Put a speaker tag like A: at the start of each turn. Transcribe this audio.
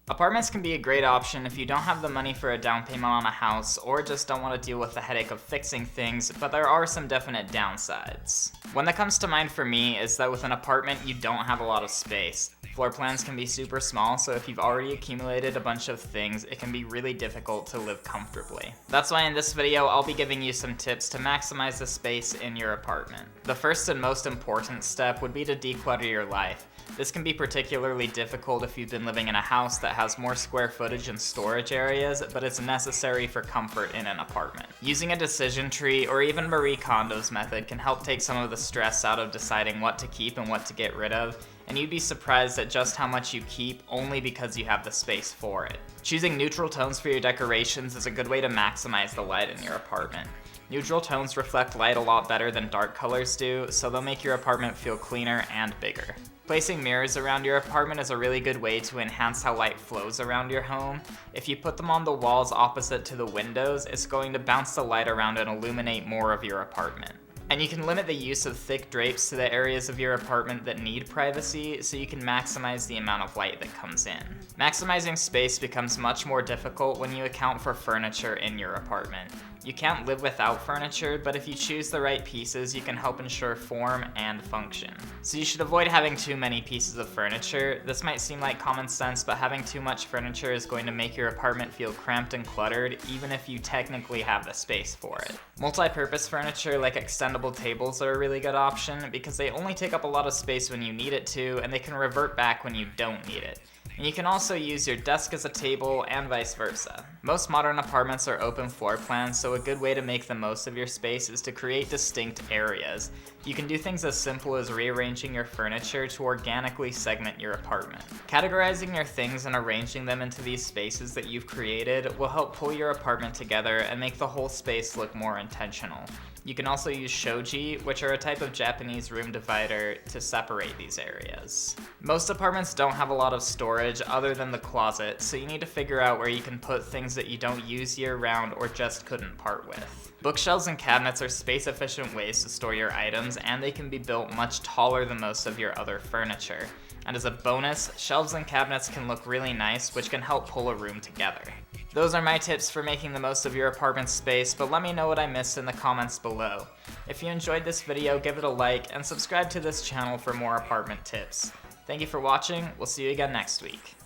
A: Apartments can be a great option if you don't have the money for a down payment on a house or just don't want to deal with the headache of fixing things, but there are some definite downsides. One that comes to mind for me is that with an apartment you don't have a lot of space. Floor plans can be super small, so if you've already accumulated a bunch of things, it can be really difficult to live comfortably. That's why in this video, I'll be giving you some tips to maximize the space in your apartment. The first and most important step would be to declutter your life. This can be particularly difficult if you've been living in a house that has more square footage and storage areas, but it's necessary for comfort in an apartment. Using a decision tree or even Marie Kondo's method can help take some of the stress out of deciding what to keep and what to get rid of, and you'd be surprised at just how much you keep only because you have the space for it. Choosing neutral tones for your decorations is a good way to maximize the light in your apartment. Neutral tones reflect light a lot better than dark colors do, so they'll make your apartment feel cleaner and bigger. Placing mirrors around your apartment is a really good way to enhance how light flows around your home. If you put them on the walls opposite to the windows, it's going to bounce the light around and illuminate more of your apartment. And you can limit the use of thick drapes to the areas of your apartment that need privacy, so you can maximize the amount of light that comes in. Maximizing space becomes much more difficult when you account for furniture in your apartment. You can't live without furniture, but if you choose the right pieces, you can help ensure form and function. So you should avoid having too many pieces of furniture. This might seem like common sense, but having too much furniture is going to make your apartment feel cramped and cluttered, even if you technically have the space for it. Multi-purpose furniture like extendable tables are a really good option because they only take up a lot of space when you need it to, and they can revert back when you don't need it. And you can also use your desk as a table and vice versa. Most modern apartments are open floor plans, so a good way to make the most of your space is to create distinct areas. You can do things as simple as rearranging your furniture to organically segment your apartment. Categorizing your things and arranging them into these spaces that you've created will help pull your apartment together and make the whole space look more intentional. You can also use shoji, which are a type of Japanese room divider, to separate these areas. Most apartments don't have a lot of storage other than the closet, so you need to figure out where you can put things that you don't use year-round or just couldn't part with. Bookshelves and cabinets are space-efficient ways to store your items, and they can be built much taller than most of your other furniture. And as a bonus, shelves and cabinets can look really nice, which can help pull a room together. Those are my tips for making the most of your apartment space, but let me know what I missed in the comments below. If you enjoyed this video, give it a like, and subscribe to this channel for more apartment tips. Thank you for watching, we'll see you again next week.